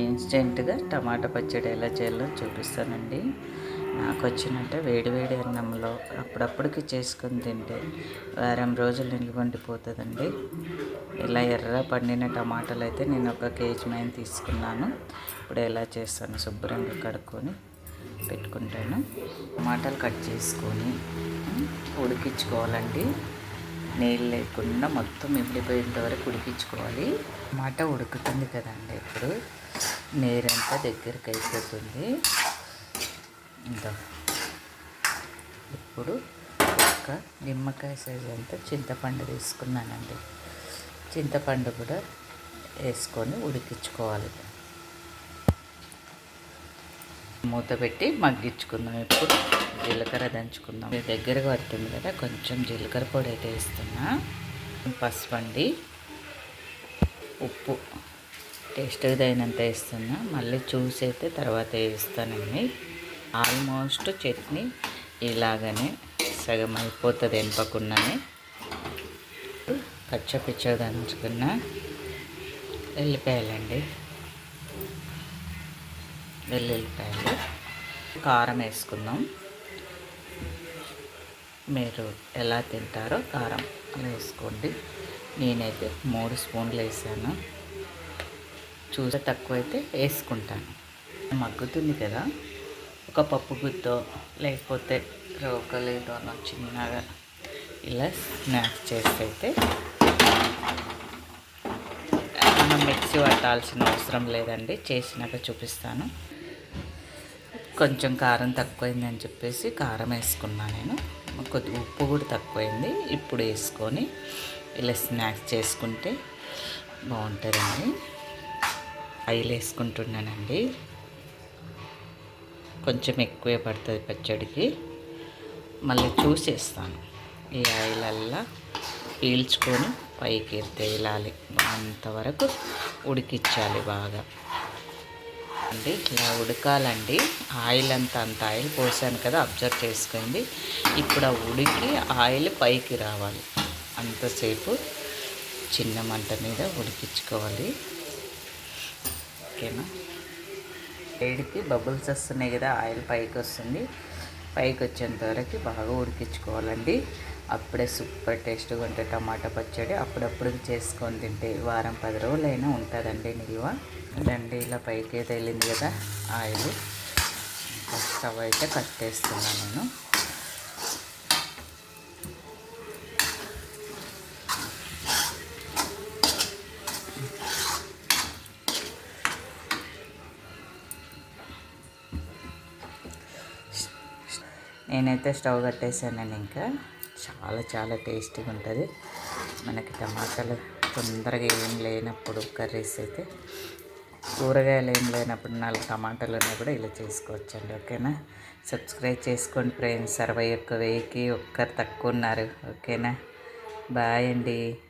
ఇన్స్టెంట్గా టమాటా పచ్చడి ఎలా చేయాలో చూపిస్తానండి. నాకు వచ్చినట్టే వేడి వేడి అన్నంలో అప్పుడప్పటికి చేసుకొని తింటే వారం రోజులు నిల్వ ఉండిపోతుందండి. ఇలా ఎర్ర పండిన టమాటాలు అయితే నేను 1 కేజీ మైన తీసుకున్నాను. ఇప్పుడు ఎలా చేస్తాను, శుభ్రంగా కడుక్కొని పెట్టుకుంటాను. టమాటాలు కట్ చేసుకొని ఉడికించుకోవాలండి. నీళ్ళు లేకుండా మొత్తం ఎండిపోయేంత వరకు ఉడికించుకోవాలి. టమాటా ఉడుకుతుంది కదండి, ఇప్పుడు నీరంతా దగ్గరికి అయిపోతుంది. ఇంకా ఇప్పుడు ఒక నిమ్మకాయ సైజు అంతా చింతపండు తీసుకున్నానండి. చింతపండు కూడా వేసుకొని ఉడికించుకోవాలి. మూత పెట్టి మగ్గించుకుందాం. ఇప్పుడు జీలకర్ర దంచుకుందాం. దగ్గరగా పడుతుంది కదా, కొంచెం జీలకర్ర పొడి అయితే వేస్తున్నా. పసుపు అండి, ఉప్పు టేస్ట్కి తగినంత వేస్తున్నా. మళ్ళీ చూసి అయితే తర్వాత వేస్తానండి. ఆల్మోస్ట్ చట్నీ ఇలాగనే సగం అయిపోతుంది ఎంపకుండానే. పచ్చపిచ్చగా దంచుకున్న వెల్లిపాయలండి, వెల్లుల్లిపాయలు, కారం వేసుకుందాం. మీరు ఎలా తింటారో కారం అలా వేసుకోండి. నేనైతే 3 స్పూన్లు వేసాను. చూసే తక్కువైతే వేసుకుంటాను. మగ్గుతుంది కదా, ఒక పప్పు గుత్తో లేకపోతే రోకలితోనో చిన్నగా ఇలా స్నాక్స్ చేస్తే అయితే మనం మిక్సీ పట్టాల్సిన అవసరం లేదండి. చేసినాక చూపిస్తాను. కొంచెం కారం తక్కువైందని చెప్పేసి కారం వేసుకున్నాను నేను. కొద్దిగా ఉప్పు కూడా తక్కువైంది. ఇప్పుడు వేసుకొని ఇలా స్నాక్స్ చేసుకుంటే బాగుంటుందండి. ఆయిల్ వేసుకుంటున్నానండి. కొంచెం ఎక్కువే పడుతుంది పచ్చడికి. మళ్ళీ చూసేస్తాను. ఈ ఆయిలల్లా పీల్చుకొని పైకి తేలాలి, అంతవరకు ఉడికించాలి బాగా అండి. ఇలా ఉడకాలండి. ఆయిల్ అంత ఆయిల్ పోసాను కదా, అబ్జర్వ్ చేసుకోండి. ఇప్పుడు ఆ ఉడికి ఆయిల్ పైకి రావాలి. అంతసేపు చిన్న మంట మీద ఉడికించుకోవాలి. ఓకేనా? వేడికి బబుల్స్ వస్తున్నాయి కదా, ఆయిల్ పైకి వస్తుంది. పైకి వచ్చేంత వరకు బాగా ఉడికించుకోవాలండి. అప్పుడే సూపర్ టేస్ట్గా ఉంటుంది టమాటా పచ్చడి. అప్పుడప్పుడు చేసుకొని తింటే వారం 10 రోజులైనా ఉంటుందండి నిల్వ. దండి ఇలా పైకి తేలింది కదా ఆయిల్. స్టవ్ అయితే కట్టేస్తున్నాను నేను. నేనైతే స్టవ్ కట్టేసానండి. ఇంకా చాలా టేస్టీగా ఉంటుంది. మనకి టమాటాలు తొందరగా ఏం లేనప్పుడు, కర్రీస్ అయితే కూరగాయలు ఏం లేనప్పుడు 4 టమాటాలు ఉన్నా కూడా ఇలా చేసుకోవచ్చండి. ఓకేనా? సబ్స్క్రైబ్ చేసుకోండి ఫ్రెండ్స్. 61,000కి ఒక్కరు తక్కువ ఉన్నారు. ఓకేనా? బాయ్ అండి.